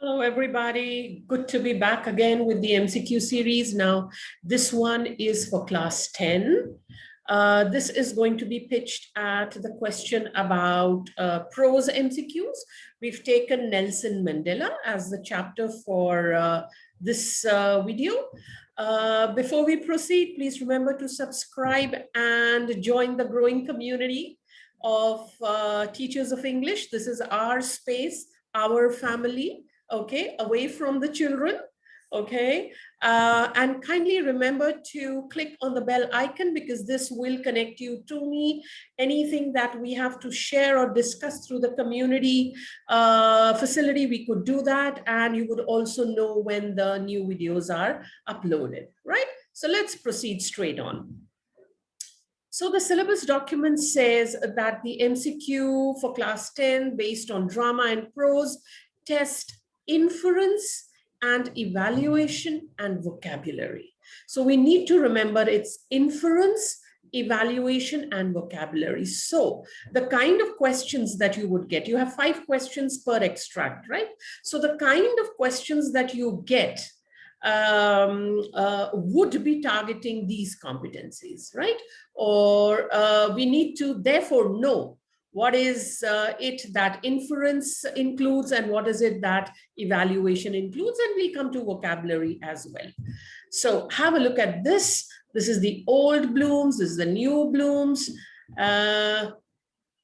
Hello, everybody. Good to be back again with the MCQ series. Now, this one is for class 10. This is going to be pitched at the question about prose MCQs. We've taken Nelson Mandela as the chapter for this video. Before we proceed, please remember to subscribe and join the growing community of teachers of English. This is our space, our family. Okay, away from the children, okay? And kindly remember to click on the bell icon because this will connect you to me. Anything that we have to share or discuss through the community facility, we could do that. And you would also know when the new videos are uploaded, right? So let's proceed straight on. So the syllabus document says that the MCQ for class 10 based on drama and prose test inference and evaluation and vocabulary. So we need to remember it's inference, evaluation, and vocabulary. So the kind of questions that you would get, you have 5 questions per extract, right? So the kind of questions that you get would be targeting these competencies, right? Or we need to therefore know what is it that inference includes and what is it that evaluation includes, and we'll come to vocabulary as well. So have a look at this. This is the old Blooms, this is the new Blooms.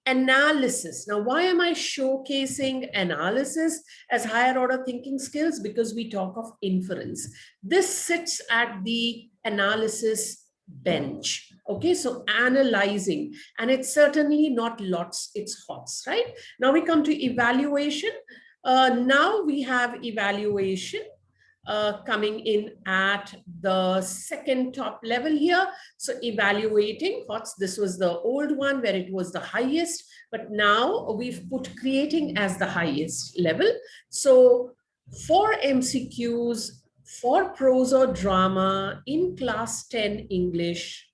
Analysis. Now, why am I showcasing analysis as higher order thinking skills? Because we talk of inference. This sits at the analysis bench. Okay, so analyzing, and it's certainly not lots, it's hots, right? Now we come to evaluation. Now we have evaluation coming in at the second top level here. So evaluating hots, this was the old one where it was the highest, but now we've put creating as the highest level. So for MCQs, for prose or drama in class 10 English,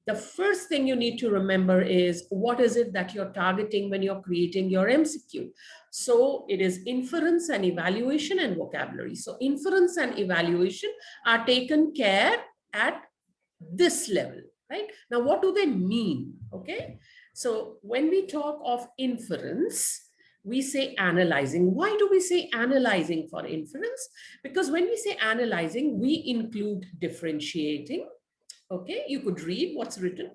the first thing you need to remember is what is it that you're targeting when you're creating your MCQ. So it is inference and evaluation and vocabulary. So inference and evaluation are taken care at this level, right? Now, what do they mean? Okay. So when we talk of inference, we say analyzing. Why do we say analyzing for inference? Because when we say analyzing, we include differentiating. Okay, you could read what's written.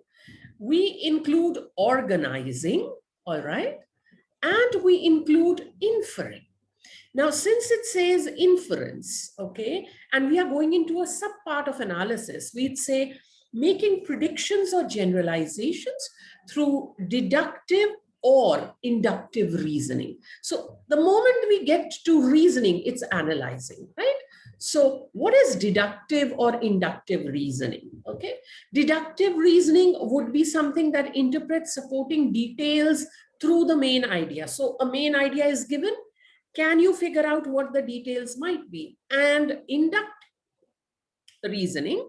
We include organizing, all right? And we include inferring. Now, since it says inference, okay, and we are going into a subpart of analysis, we'd say making predictions or generalizations through deductive or inductive reasoning. So the moment we get to reasoning, it's analyzing, right? So what is deductive or inductive reasoning? Okay, deductive reasoning would be something that interprets supporting details through the main idea. So a main idea is given. Can you figure out what the details might be? And inductive reasoning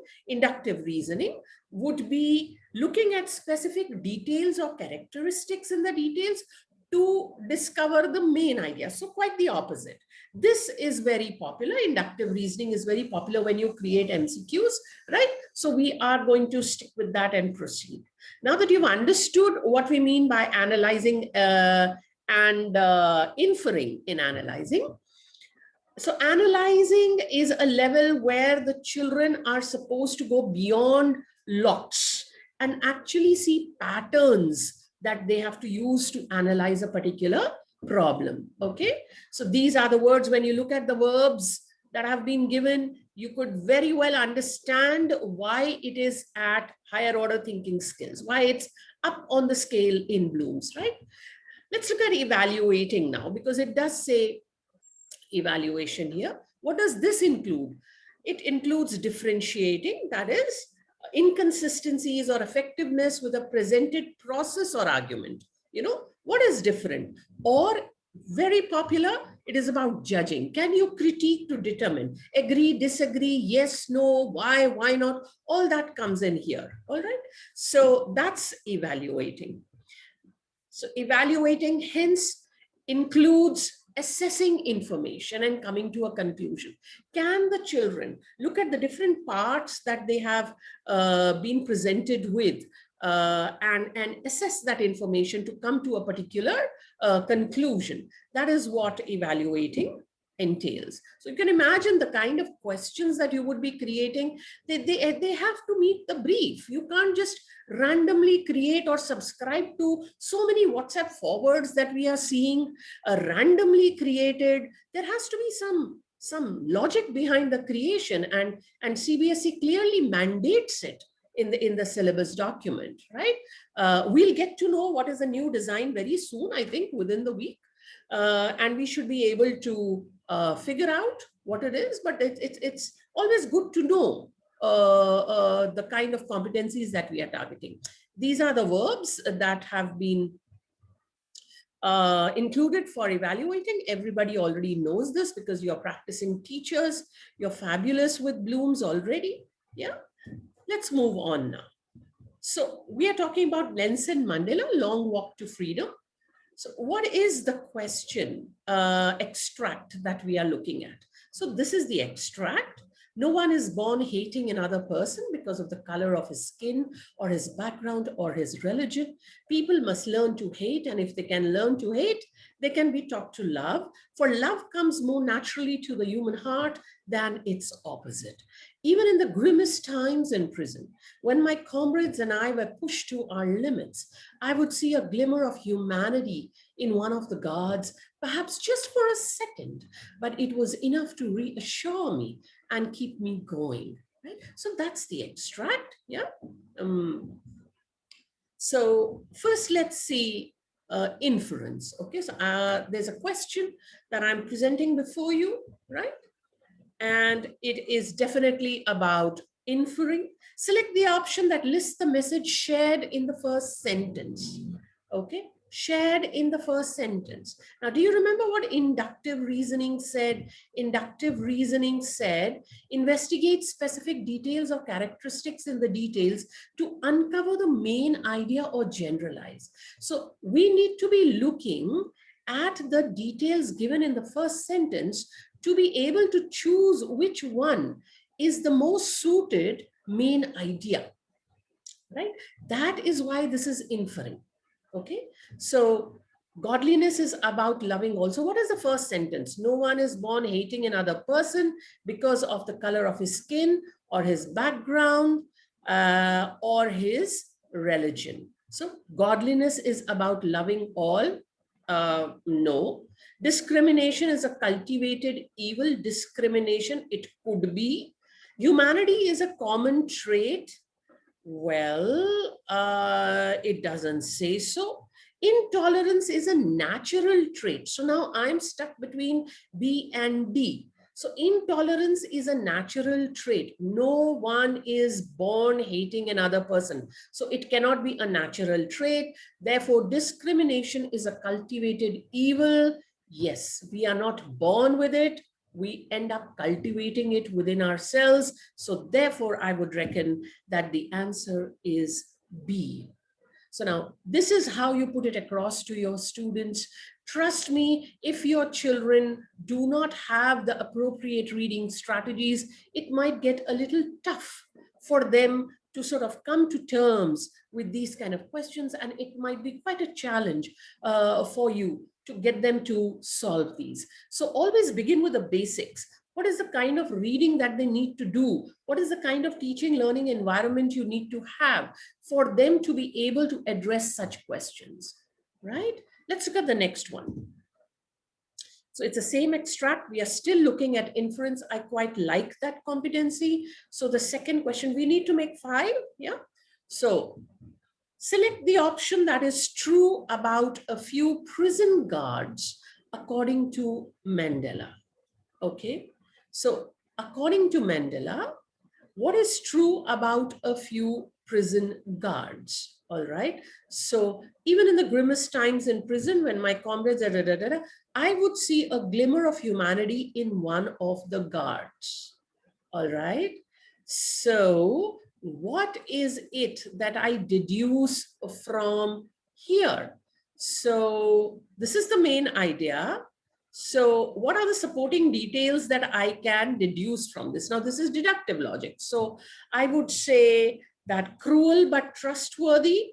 would be looking at specific details or characteristics in the details to discover the main idea. So quite the opposite. This is very popular. Inductive reasoning is very popular when you create MCQs, right? So we are going to stick with that and proceed. Now that you've understood what we mean by analyzing and inferring in analyzing. So analyzing is a level where the children are supposed to go beyond lots and actually see patterns that they have to use to analyze a particular problem, okay? So these are the words. When you look at the verbs that have been given, you could very well understand why it is at higher order thinking skills, why it's up on the scale in Blooms, right? Let's look at evaluating now, because it does say evaluation here. What does this include? It includes differentiating, that is, inconsistencies or effectiveness with a presented process or argument. You know, what is different? Or very popular, it is about judging. Can you critique to determine? Agree, disagree, yes, no, why not? All that comes in here, all right? So that's evaluating. So evaluating hence includes assessing information and coming to a conclusion? Can the children look at the different parts that they have been presented with and assess that information to come to a particular conclusion? That is what evaluating entails. So you can imagine the kind of questions that you would be creating. They have to meet the brief. You can't just randomly create or subscribe to so many WhatsApp forwards that we are seeing randomly created. There has to be some logic behind the creation, and CBSE clearly mandates it in the syllabus document, right? We'll get to know what is the new design very soon, I think within the week, and we should be able to figure out what it is, but it's always good to know the kind of competencies that we are targeting. These are the verbs that have been included for evaluating. Everybody already knows this because you're practicing teachers. You're fabulous with Blooms already. Yeah, let's move on now. So we are talking about Nelson Mandela, Long Walk to Freedom. So what is the question extract that we are looking at? So this is the extract. No one is born hating another person because of the color of his skin or his background or his religion. People must learn to hate, and if they can learn to hate, they can be taught to love. For love comes more naturally to the human heart than its opposite. Even in the grimmest times in prison, when my comrades and I were pushed to our limits, I would see a glimmer of humanity in one of the guards, perhaps just for a second, but it was enough to reassure me and keep me going. Right? So that's the extract. Yeah. So first, let's see inference. Okay, so there's a question that I'm presenting before you, right? And it is definitely about inferring. Select the option that lists the message shared in the first sentence. Okay, shared in the first sentence. Now, do you remember what inductive reasoning said? Inductive reasoning said, investigate specific details or characteristics in the details to uncover the main idea or generalize. So we need to be looking at the details given in the first sentence to be able to choose which one is the most suited main idea, right? That is why this is inferring, okay? So godliness is about loving also. What is the first sentence? No one is born hating another person because of the color of his skin or his background or his religion. So godliness is about loving all. No. Discrimination is a cultivated evil. Discrimination, it could be. Humanity is a common trait. Well, it doesn't say so. Intolerance is a natural trait. So now I'm stuck between B and D. So intolerance is a natural trait. No one is born hating another person. So it cannot be a natural trait. Therefore, discrimination is a cultivated evil. Yes, we are not born with it. We end up cultivating it within ourselves. So therefore, I would reckon that the answer is B. So now this is how you put it across to your students. Trust me, if your children do not have the appropriate reading strategies, it might get a little tough for them to sort of come to terms with these kind of questions, and it might be quite a challenge for you to get them to solve these. So always begin with the basics. What is the kind of reading that they need to do? What is the kind of teaching learning environment you need to have for them to be able to address such questions, right? Let's look at the next one. So it's the same extract. We are still looking at inference. I quite like that competency. So the second question, we need to make 5. Yeah. So select the option that is true about a few prison guards according to Mandela. Okay. So according to Mandela, what is true about a few prison guards? All right. So even in the grimmest times in prison, when my comrades, I would see a glimmer of humanity in one of the guards. All right. So what is it that I deduce from here? So this is the main idea. So what are the supporting details that I can deduce from this? Now, this is deductive logic. So I would say that cruel but trustworthy.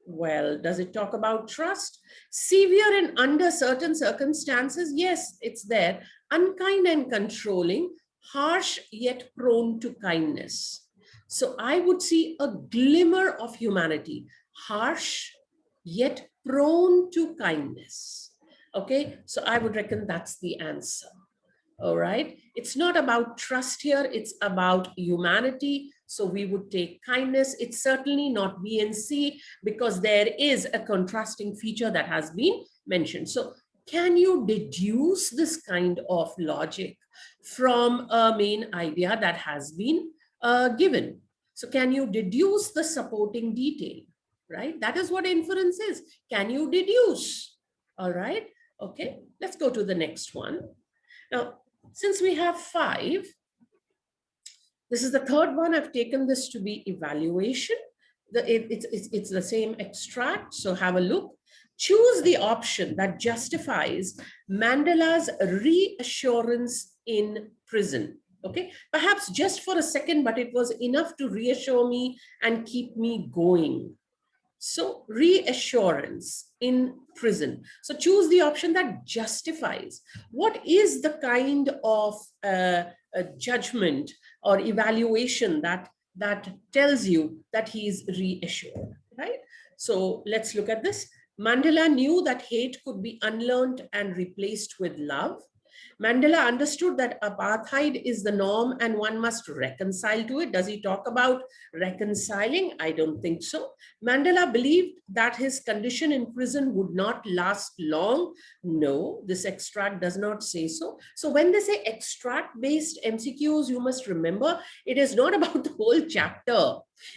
Well, does it talk about trust? Severe and under certain circumstances. Yes, it's there. Unkind and controlling. Harsh yet prone to kindness. So I would see a glimmer of humanity. Harsh yet prone to kindness. Okay, so I would reckon that's the answer. All right, it's not about trust here, it's about humanity. So we would take kindness. It's certainly not B and C because there is a contrasting feature that has been mentioned. So can you deduce this kind of logic from a main idea that has been given? So can you deduce the supporting detail, right? That is what inference is. Can you deduce? All right. Okay, let's go to the next one. Now, since we have 5, this is the third one. I've taken this to be evaluation. It's the same extract, so have a look. Choose the option that justifies Mandela's reassurance in prison. Okay, perhaps just for a second, but it was enough to reassure me and keep me going. So reassurance in prison. So choose the option that justifies. What is the kind of a judgment or evaluation that tells you that he is reassured, right? So let's look at this. Mandela knew that hate could be unlearned and replaced with love. Mandela understood that apartheid is the norm and one must reconcile to it. Does he talk about reconciling? I don't think so. Mandela believed that his condition in prison would not last long. No, this extract does not say so. So when they say extract-based MCQs, you must remember, it is not about the whole chapter.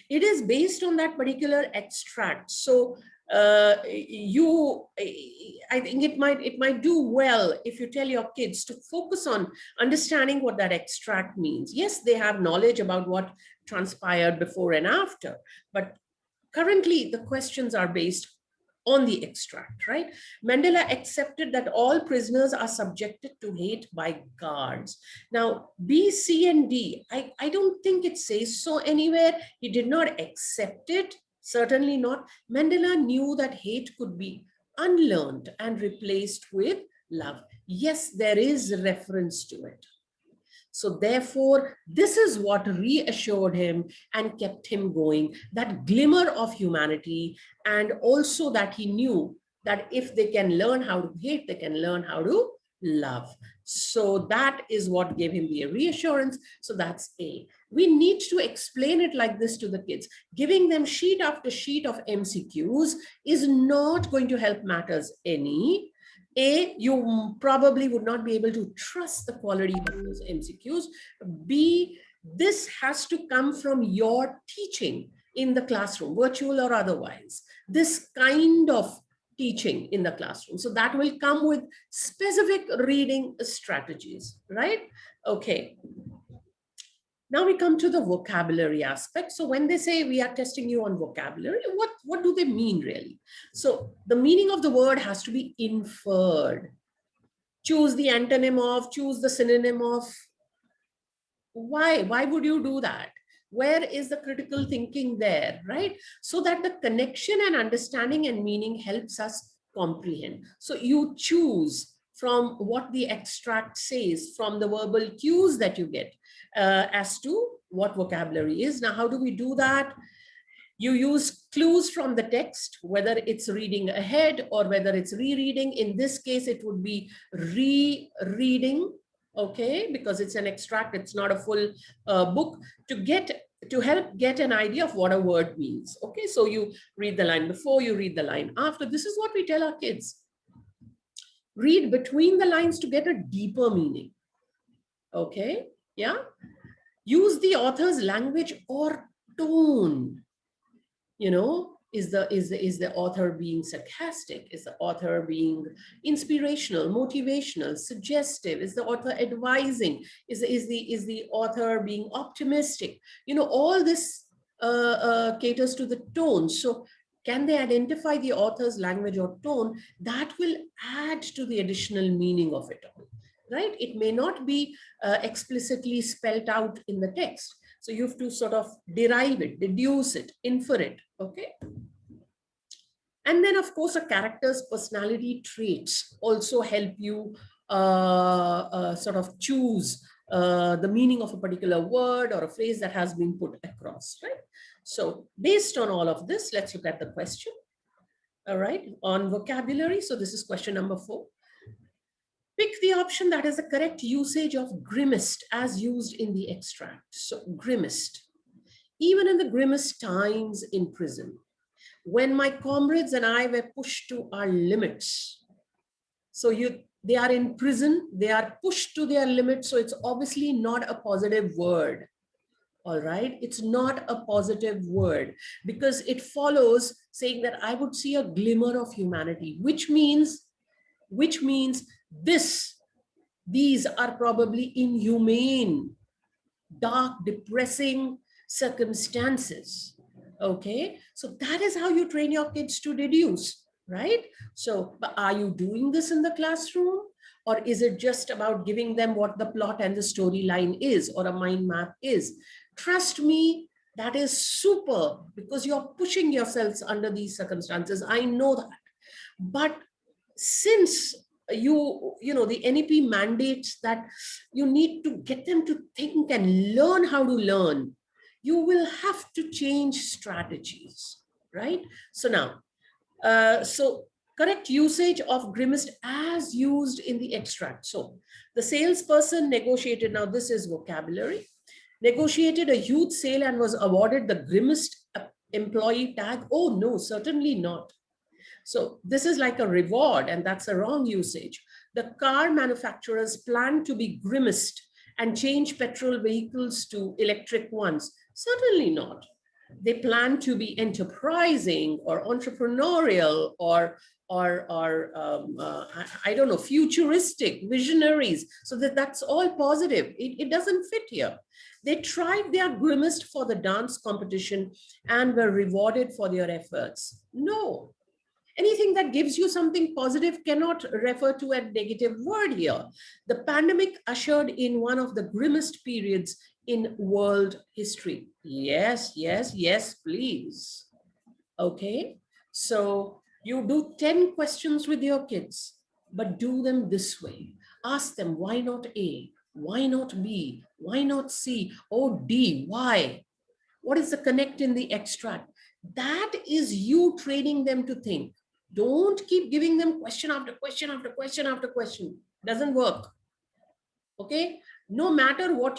It is based on that particular extract. So I think it might do well if you tell your kids to focus on understanding what that extract means. Yes, they have knowledge about what transpired before and after, but currently the questions are based on the extract, right? Mandela accepted that all prisoners are subjected to hate by guards. Now, B, C, and D, I don't think it says so anywhere. He did not accept it. Certainly not. Mandela knew that hate could be unlearned and replaced with love. Yes, there is reference to it. So therefore, this is what reassured him and kept him going, that glimmer of humanity, and also that he knew that if they can learn how to hate, they can learn how to love. So that is what gave him the reassurance. So that's A. We need to explain it like this to the kids. Giving them sheet after sheet of MCQs is not going to help matters any. A, you probably would not be able to trust the quality of those MCQs. B, this has to come from your teaching in the classroom, virtual or otherwise. This kind of teaching in the classroom. So that will come with specific reading strategies, right? Okay. Now we come to the vocabulary aspect. So when they say we are testing you on vocabulary, what do they mean really? So the meaning of the word has to be inferred. Choose the antonym of, choose the synonym of. Why? Why would you do that? Where is the critical thinking there, right? So that the connection and understanding and meaning helps us comprehend. So you choose from what the extract says, from the verbal cues that you get as to what vocabulary is. Now, how do we do that? You use clues from the text, whether it's reading ahead or whether it's rereading. In this case, it would be rereading, okay, because it's an extract, it's not a full book, to help get an idea of what a word means. Okay, so you read the line before, you read the line after. This is what we tell our kids. Read between the lines to get a deeper meaning. Okay, yeah. Use the author's language or tone. You know, is the author being sarcastic? Is the author being inspirational, motivational, suggestive? Is the author advising? Is the author being optimistic? You know, all this caters to the tone. So Can they identify the author's language or tone? That will add to the additional meaning of it all, right? It may not be explicitly spelled out in the text. So you have to sort of derive it, deduce it, infer it, okay? And then, of course, a character's personality traits also help you sort of choose the meaning of a particular word or a phrase that has been put across, right? So based on all of this, let's look at the question, all right, on vocabulary. So this is question number 4. Pick the option that is the correct usage of grimaced as used in the extract. So grimaced. Even in the grimmest times in prison, when my comrades and I were pushed to our limits. So they are in prison, they are pushed to their limits. So it's obviously not a positive word. All right, it's not a positive word because it follows saying that I would see a glimmer of humanity, which means these are probably inhumane, dark, depressing circumstances. Okay, so that is how you train your kids to deduce, right? So, but are you doing this in the classroom, or is it just about giving them what the plot and the storyline is, or a mind map is? Trust me, that is super, because you're pushing yourselves under these circumstances. I know that. But since the NEP mandates that you need to get them to think and learn how to learn, you will have to change strategies, right? So now, correct usage of grimaced as used in the extract. So the salesperson negotiated, now this is vocabulary, negotiated a huge sale and was awarded the grimaced employee tag. Oh no, certainly not. So this is like a reward, and that's a wrong usage. The car manufacturers plan to be grimaced and change petrol vehicles to electric ones. Certainly not. They plan to be enterprising or entrepreneurial or I don't know, futuristic, visionaries. So that's all positive. It doesn't fit here. They tried their grimmest for the dance competition and were rewarded for their efforts. No. Anything that gives you something positive cannot refer to a negative word here. The pandemic ushered in one of the grimmest periods in world history. Yes, yes, yes, please. Okay, so you do 10 questions with your kids, but do them this way. Ask them, why not A? Why not B? Why not C? Or D, why? What is the connect in the extract? That is you training them to think. Don't keep giving them question after question after question after question. Doesn't work. Okay, no matter what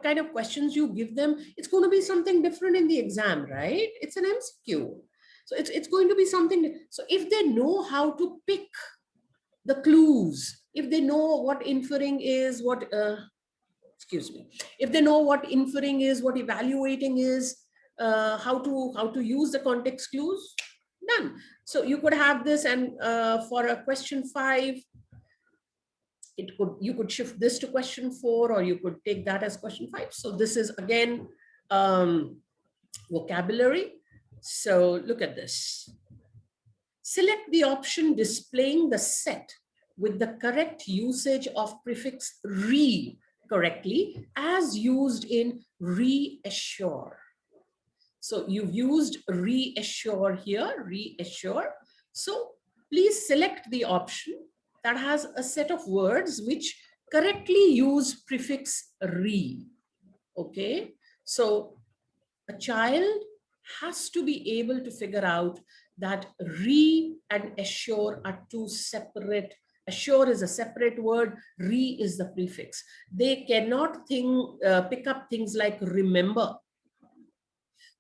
kind of questions you give them, it's going to be something different in the exam, right? It's an MCQ. So it's going to be something. So if they know how to pick the clues, if they know what inferring is, if they know what inferring is, what evaluating is, how to use the context clues, done. So you could have this, and for a question 5, you could shift this to question 4, or you could take that as question 5. So this is again vocabulary. So look at this. Select the option displaying the set with the correct usage of prefix re correctly as used in reassure. So you've used reassure here, reassure. So please select the option that has a set of words which correctly use prefix re. Okay, so a child has to be able to figure out that re and assure are two separate. Assure is a separate word, re is the prefix. They cannot pick up things like remember,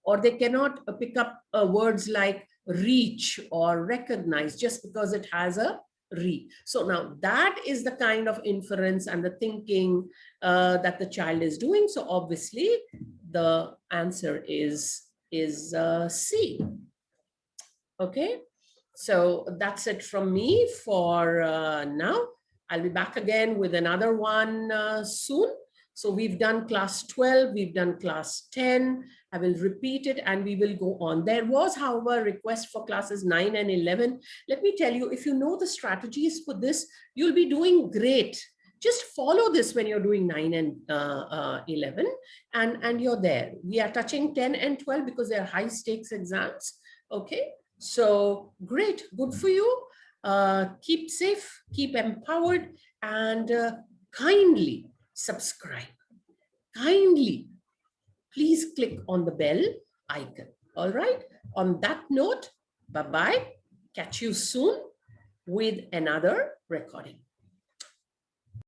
or they cannot pick up words like reach or recognize just because it has a re. So now that is the kind of inference and the thinking that the child is doing. So obviously the answer is C. Okay, so that's it from me for now. I'll be back again with another one soon. So we've done class 12, we've done class 10. I will repeat it and we will go on. There was, however, a request for classes 9 and 11. Let me tell you, if you know the strategies for this, you'll be doing great. Just follow this when you're doing 9 and 11 and you're there. We are touching 10 and 12 because they're high stakes exams. Okay, so great, good for you. Keep safe, keep empowered, and kindly subscribe. Kindly, please click on the bell icon. All right. On that note, bye-bye. Catch you soon with another recording.